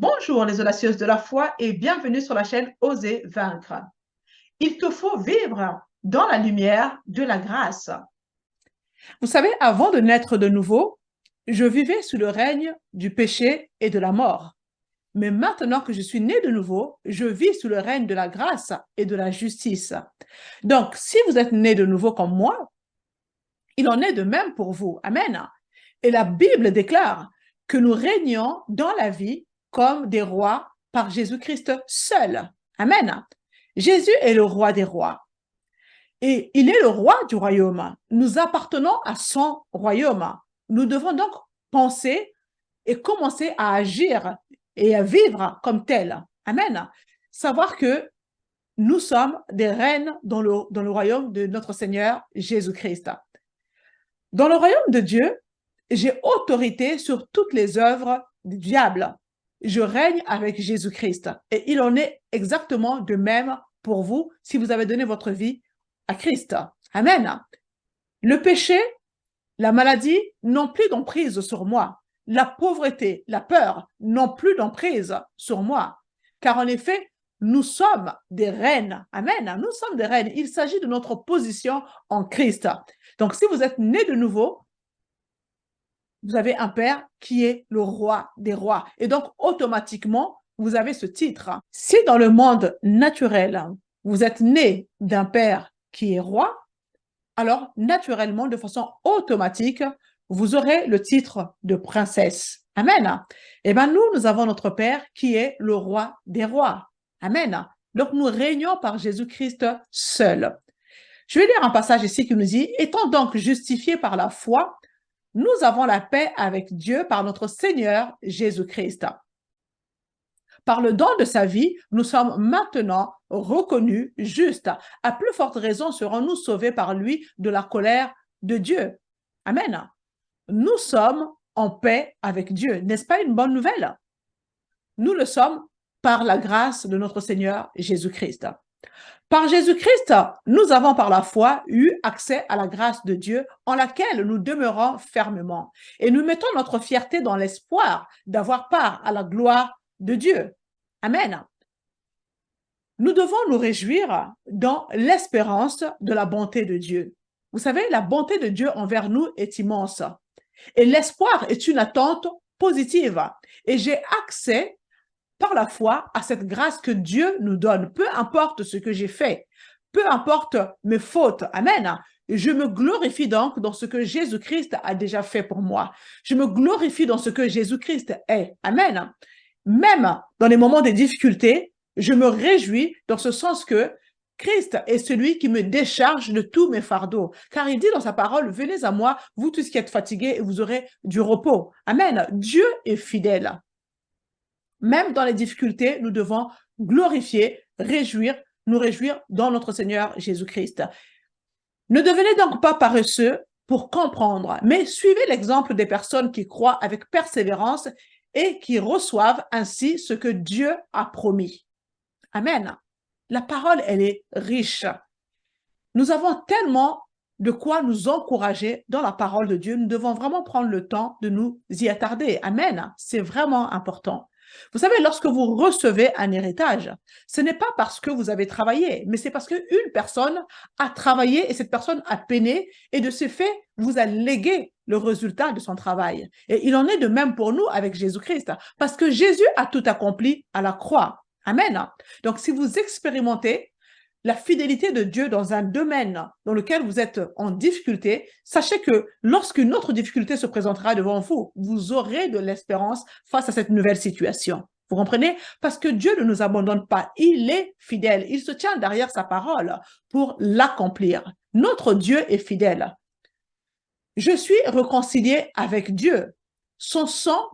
Bonjour les audacieuses de la foi et bienvenue sur la chaîne Oser vaincre. Il te faut vivre dans la lumière de la grâce. Vous savez, avant de naître de nouveau, je vivais sous le règne du péché et de la mort. Mais maintenant que je suis né de nouveau, je vis sous le règne de la grâce et de la justice. Donc, si vous êtes né de nouveau comme moi, il en est de même pour vous. Amen. Et la Bible déclare que nous régnons dans la vie comme des rois par Jésus-Christ seul. Amen. Jésus est le roi des rois. Et il est le roi du royaume. Nous appartenons à son royaume. Nous devons donc penser et commencer à agir et à vivre comme tel. Amen. Savoir que nous sommes des reines dans le royaume de notre Seigneur Jésus-Christ. Dans le royaume de Dieu, j'ai autorité sur toutes les œuvres du diable. Je règne avec Jésus-Christ. Et il en est exactement de même pour vous si vous avez donné votre vie à Christ. Amen. Le péché, la maladie n'ont plus d'emprise sur moi. La pauvreté, la peur n'ont plus d'emprise sur moi. Car en effet, nous sommes des reines. Amen. Nous sommes des reines. Il s'agit de notre position en Christ. Donc, si vous êtes né de nouveau, vous avez un père qui est le roi des rois. Et donc, automatiquement, vous avez ce titre. Si dans le monde naturel, vous êtes né d'un père qui est roi, alors naturellement, de façon automatique, vous aurez le titre de princesse. Amen. Eh bien, nous avons notre père qui est le roi des rois. Amen. Donc, nous régnons par Jésus-Christ seul. Je vais lire un passage ici qui nous dit, étant donc justifiés par la foi, nous avons la paix avec Dieu par notre Seigneur Jésus-Christ. Par le don de sa vie, nous sommes maintenant reconnus justes. À plus forte raison serons-nous sauvés par lui de la colère de Dieu. Amen. Nous sommes en paix avec Dieu. N'est-ce pas une bonne nouvelle? Nous le sommes par la grâce de notre Seigneur Jésus-Christ. Par Jésus-Christ, nous avons par la foi eu accès à la grâce de Dieu en laquelle nous demeurons fermement. Et nous mettons notre fierté dans l'espoir d'avoir part à la gloire de Dieu. Amen. Nous devons nous réjouir dans l'espérance de la bonté de Dieu. Vous savez, la bonté de Dieu envers nous est immense. Et l'espoir est une attente positive. Et j'ai accès par la foi à cette grâce que Dieu nous donne, peu importe ce que j'ai fait, peu importe mes fautes. Amen. Je me glorifie donc dans ce que Jésus-Christ a déjà fait pour moi. Je me glorifie dans ce que Jésus-Christ est. Amen. Même dans les moments de difficultés, je me réjouis dans ce sens que Christ est celui qui me décharge de tous mes fardeaux. Car il dit dans sa parole, venez à moi, vous tous qui êtes fatigués, et vous aurez du repos. Amen. Dieu est fidèle. Même dans les difficultés, nous devons glorifier, nous réjouir dans notre Seigneur Jésus-Christ. Ne devenez donc pas paresseux pour comprendre, mais suivez l'exemple des personnes qui croient avec persévérance et qui reçoivent ainsi ce que Dieu a promis. Amen. La parole, elle est riche. Nous avons tellement de quoi nous encourager dans la parole de Dieu. Nous devons vraiment prendre le temps de nous y attarder. Amen. C'est vraiment important. Vous savez, lorsque vous recevez un héritage, ce n'est pas parce que vous avez travaillé, mais c'est parce qu'une personne a travaillé et cette personne a peiné et de ce fait, vous a légué le résultat de son travail. Et il en est de même pour nous avec Jésus-Christ, parce que Jésus a tout accompli à la croix. Amen. Donc, si vous expérimentez la fidélité de Dieu dans un domaine dans lequel vous êtes en difficulté, sachez que lorsqu'une autre difficulté se présentera devant vous, vous aurez de l'espérance face à cette nouvelle situation. Vous comprenez? Parce que Dieu ne nous abandonne pas. Il est fidèle. Il se tient derrière sa parole pour l'accomplir. Notre Dieu est fidèle. Je suis réconcilié avec Dieu. Son sang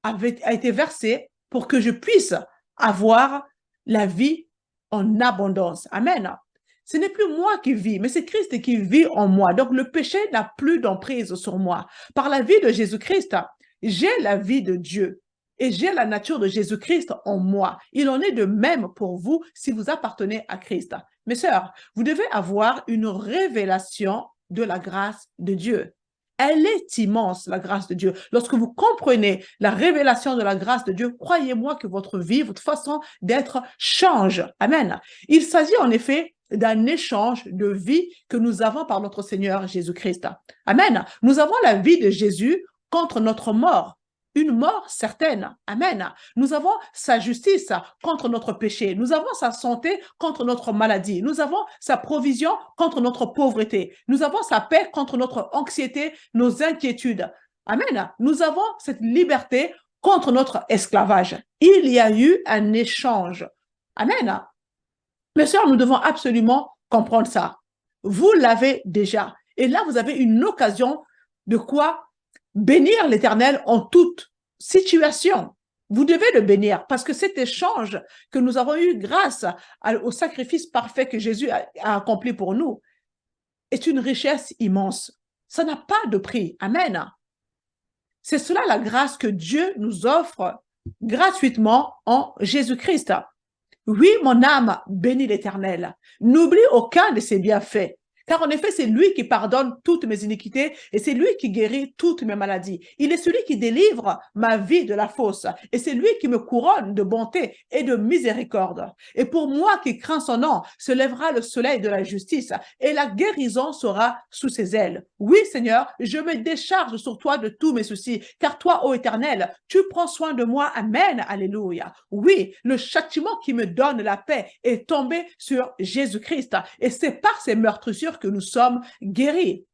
a été versé pour que je puisse avoir la vie en abondance. Amen. Ce n'est plus moi qui vis, mais c'est Christ qui vit en moi. Donc, le péché n'a plus d'emprise sur moi. Par la vie de Jésus-Christ, j'ai la vie de Dieu et j'ai la nature de Jésus-Christ en moi. Il en est de même pour vous si vous appartenez à Christ. Mes sœurs, vous devez avoir une révélation de la grâce de Dieu. Elle est immense, la grâce de Dieu. Lorsque vous comprenez la révélation de la grâce de Dieu, croyez-moi que votre vie, votre façon d'être change. Amen. Il s'agit en effet d'un échange de vie que nous avons par notre Seigneur Jésus-Christ. Amen. Nous avons la vie de Jésus contre notre mort. Une mort certaine. Amen. Nous avons sa justice contre notre péché. Nous avons sa santé contre notre maladie. Nous avons sa provision contre notre pauvreté. Nous avons sa paix contre notre anxiété, nos inquiétudes. Amen. Nous avons cette liberté contre notre esclavage. Il y a eu un échange. Amen. Mes sœurs, nous devons absolument comprendre ça. Vous l'avez déjà. Et là, vous avez une occasion de quoi bénir l'Éternel en toute situation. Vous devez le bénir parce que cet échange que nous avons eu grâce au sacrifice parfait que Jésus a accompli pour nous est une richesse immense. Ça n'a pas de prix. Amen. C'est cela la grâce que Dieu nous offre gratuitement en Jésus-Christ. Oui, mon âme bénit l'Éternel. N'oublie aucun de ses bienfaits. Car en effet, c'est lui qui pardonne toutes mes iniquités et c'est lui qui guérit toutes mes maladies. Il est celui qui délivre ma vie de la fosse et c'est lui qui me couronne de bonté et de miséricorde. Et pour moi qui crains son nom, se lèvera le soleil de la justice et la guérison sera sous ses ailes. Oui, Seigneur, je me décharge sur toi de tous mes soucis, car toi, ô Éternel, tu prends soin de moi. Amen. Alléluia. Oui, le châtiment qui me donne la paix est tombé sur Jésus-Christ et c'est par ses meurtrissures que nous sommes guéris.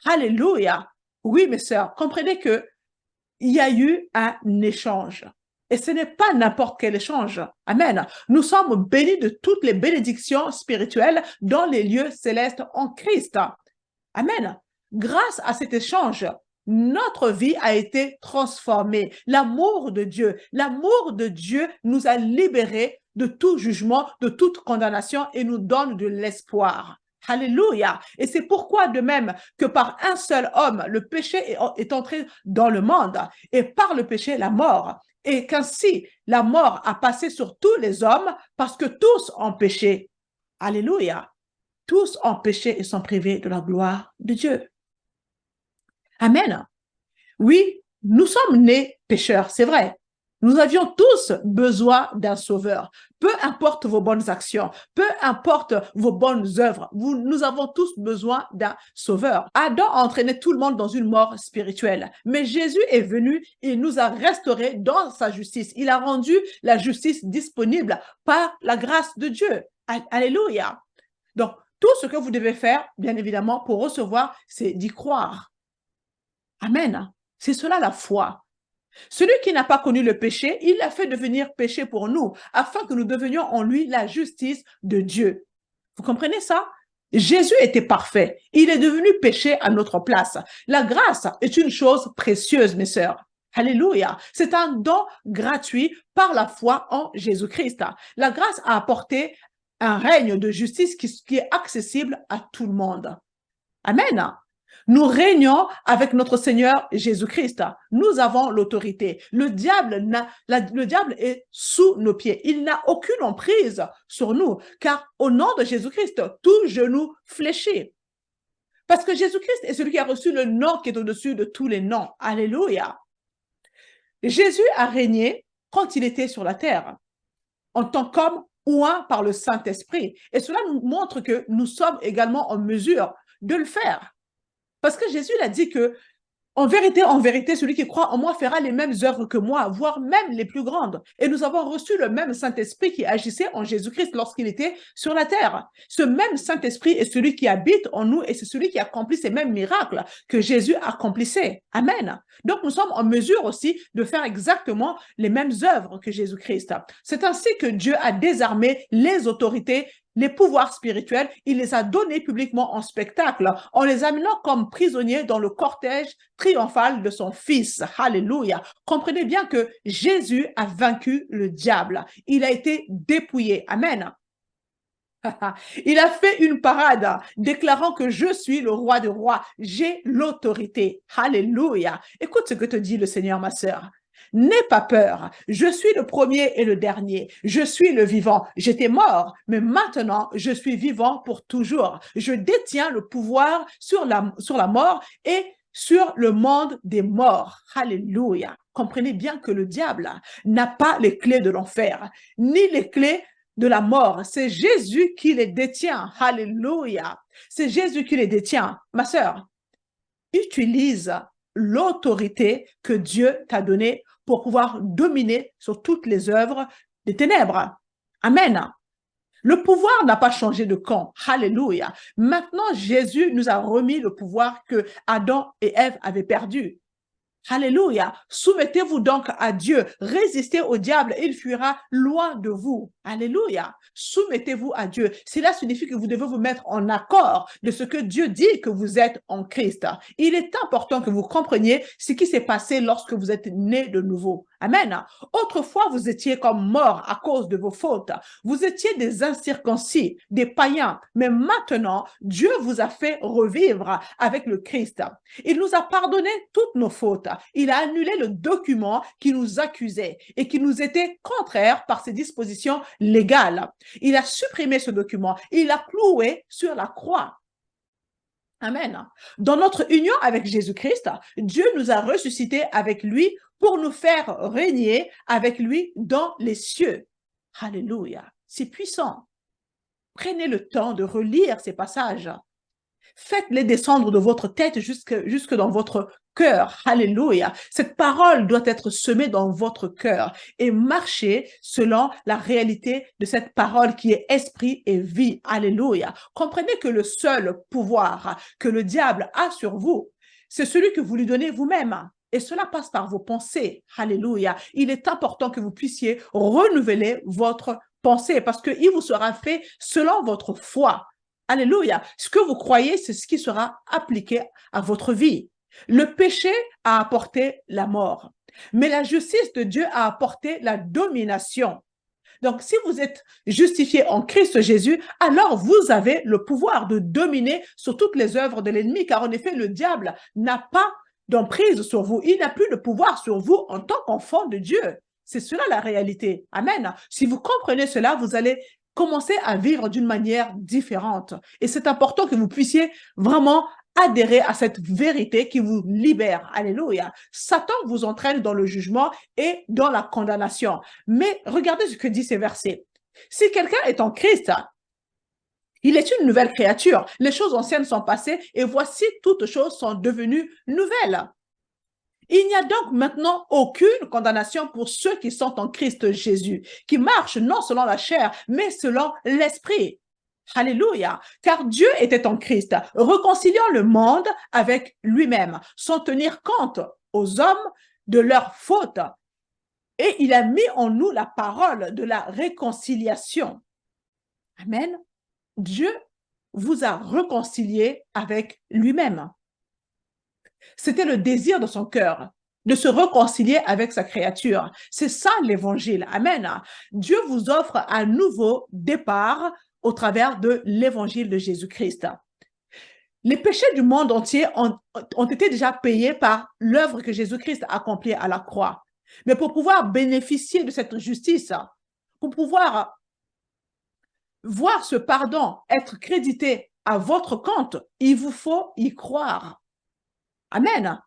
Alléluia. Oui, mes sœurs, comprenez que il y a eu un échange. Et ce n'est pas n'importe quel échange. Amen. Nous sommes bénis de toutes les bénédictions spirituelles dans les lieux célestes en Christ. Amen. Grâce à cet échange, notre vie a été transformée. L'amour de Dieu nous a libérés de tout jugement, de toute condamnation et nous donne de l'espoir. Alléluia. Et c'est pourquoi de même que par un seul homme, le péché est entré dans le monde et par le péché, la mort. Et qu'ainsi, la mort a passé sur tous les hommes parce que tous ont péché. Alléluia. Tous ont péché et sont privés de la gloire de Dieu. Amen. Oui, nous sommes nés pécheurs, c'est vrai. Nous avions tous besoin d'un sauveur. Peu importe vos bonnes actions, peu importe vos bonnes œuvres, nous avons tous besoin d'un sauveur. Adam a entraîné tout le monde dans une mort spirituelle, mais Jésus est venu et nous a restaurés dans sa justice. Il a rendu la justice disponible par la grâce de Dieu. Alléluia. Donc, tout ce que vous devez faire, bien évidemment, pour recevoir, c'est d'y croire. Amen. C'est cela la foi. Celui qui n'a pas connu le péché, il l'a fait devenir péché pour nous, afin que nous devenions en lui la justice de Dieu. Vous comprenez ça? Jésus était parfait. Il est devenu péché à notre place. La grâce est une chose précieuse, mes sœurs. Alléluia. C'est un don gratuit par la foi en Jésus-Christ. La grâce a apporté un règne de justice qui est accessible à tout le monde. Amen. Nous régnons avec notre Seigneur Jésus-Christ. Nous avons l'autorité. Le diable est sous nos pieds. Il n'a aucune emprise sur nous, car au nom de Jésus-Christ, tout genou fléchit. Parce que Jésus-Christ est celui qui a reçu le nom qui est au-dessus de tous les noms. Alléluia. Jésus a régné quand il était sur la terre, en tant qu'homme oint par le Saint-Esprit. Et cela nous montre que nous sommes également en mesure de le faire. Parce que Jésus a dit que, en vérité, celui qui croit en moi fera les mêmes œuvres que moi, voire même les plus grandes. Et nous avons reçu le même Saint-Esprit qui agissait en Jésus-Christ lorsqu'il était sur la terre. Ce même Saint-Esprit est celui qui habite en nous et c'est celui qui accomplit ces mêmes miracles que Jésus accomplissait. Amen. Donc, nous sommes en mesure aussi de faire exactement les mêmes œuvres que Jésus-Christ. C'est ainsi que Dieu a désarmé les autorités, les pouvoirs spirituels, il les a donnés publiquement en spectacle, en les amenant comme prisonniers dans le cortège triomphal de son Fils. Alléluia. Comprenez bien que Jésus a vaincu le diable. Il a été dépouillé. Amen. Il a fait une parade déclarant que je suis le roi des rois. J'ai l'autorité. Alléluia. Écoute ce que te dit le Seigneur, ma sœur. N'aie pas peur, je suis le premier et le dernier, je suis le vivant. J'étais mort, mais maintenant je suis vivant pour toujours. Je détiens le pouvoir sur la mort et sur le monde des morts. Alléluia. Comprenez bien que le diable n'a pas les clés de l'enfer, ni les clés de la mort. C'est Jésus qui les détient. Alléluia. C'est Jésus qui les détient. Ma sœur, utilise l'autorité que Dieu t'a donnée pour pouvoir dominer sur toutes les œuvres des ténèbres. Amen. Le pouvoir n'a pas changé de camp. Alléluia. Maintenant, Jésus nous a remis le pouvoir que Adam et Ève avaient perdu. Alléluia. Soumettez-vous donc à Dieu. Résistez au diable et il fuira loin de vous. Alléluia. Soumettez-vous à Dieu. Cela signifie que vous devez vous mettre en accord de ce que Dieu dit que vous êtes en Christ. Il est important que vous compreniez ce qui s'est passé lorsque vous êtes né de nouveau. Amen. Autrefois, vous étiez comme morts à cause de vos fautes. Vous étiez des incirconcis, des païens. Mais maintenant, Dieu vous a fait revivre avec le Christ. Il nous a pardonné toutes nos fautes. Il a annulé le document qui nous accusait et qui nous était contraire par ses dispositions légales. Il a supprimé ce document. Il l'a cloué sur la croix. Amen. Dans notre union avec Jésus-Christ, Dieu nous a ressuscités avec lui pour nous faire régner avec lui dans les cieux. Alléluia. C'est puissant. Prenez le temps de relire ces passages. Faites-les descendre de votre tête jusque dans votre cœur. Alléluia. Cette parole doit être semée dans votre cœur et marcher selon la réalité de cette parole qui est esprit et vie. Alléluia. Comprenez que le seul pouvoir que le diable a sur vous, c'est celui que vous lui donnez vous-même. Et cela passe par vos pensées. Alléluia. Il est important que vous puissiez renouveler votre pensée parce qu'il vous sera fait selon votre foi. Alléluia. Ce que vous croyez, c'est ce qui sera appliqué à votre vie. Le péché a apporté la mort, mais la justice de Dieu a apporté la domination. Donc, si vous êtes justifié en Christ Jésus, alors vous avez le pouvoir de dominer sur toutes les œuvres de l'ennemi, car en effet, le diable n'a pas d'emprise sur vous. Il n'a plus de pouvoir sur vous en tant qu'enfant de Dieu. C'est cela la réalité. Amen. Si vous comprenez cela, vous allez commencer à vivre d'une manière différente. Et c'est important que vous puissiez vraiment adhérer à cette vérité qui vous libère. Alléluia. Satan vous entraîne dans le jugement et dans la condamnation. Mais regardez ce que dit ces versets. Si quelqu'un est en Christ, il est une nouvelle créature. Les choses anciennes sont passées et voici toutes choses sont devenues nouvelles. Il n'y a donc maintenant aucune condamnation pour ceux qui sont en Christ Jésus, qui marchent non selon la chair, mais selon l'esprit. Alléluia. Car Dieu était en Christ, réconciliant le monde avec lui-même, sans tenir compte aux hommes de leurs fautes. Et il a mis en nous la parole de la réconciliation. Amen. Dieu vous a réconcilié avec lui-même. C'était le désir de son cœur, de se réconcilier avec sa créature. C'est ça l'évangile. Amen. Dieu vous offre un nouveau départ au travers de l'évangile de Jésus-Christ. Les péchés du monde entier ont été déjà payés par l'œuvre que Jésus-Christ a accomplie à la croix. Mais pour pouvoir bénéficier de cette justice, pour pouvoir voir ce pardon être crédité à votre compte, il vous faut y croire. Amen.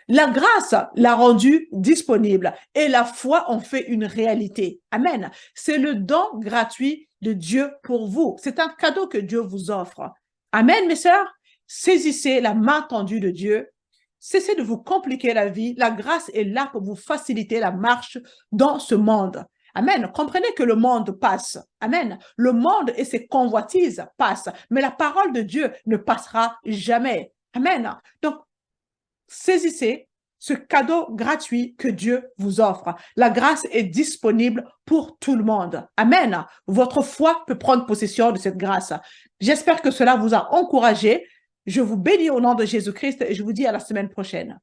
La grâce l'a rendu disponible et la foi en fait une réalité. Amen. C'est le don gratuit de Dieu pour vous. C'est un cadeau que Dieu vous offre. Amen, mes sœurs. Saisissez la main tendue de Dieu. Cessez de vous compliquer la vie. La grâce est là pour vous faciliter la marche dans ce monde. Amen. Comprenez que le monde passe. Amen. Le monde et ses convoitises passent, mais la parole de Dieu ne passera jamais. Amen. Donc, saisissez ce cadeau gratuit que Dieu vous offre. La grâce est disponible pour tout le monde. Amen. Votre foi peut prendre possession de cette grâce. J'espère que cela vous a encouragé. Je vous bénis au nom de Jésus-Christ et je vous dis à la semaine prochaine.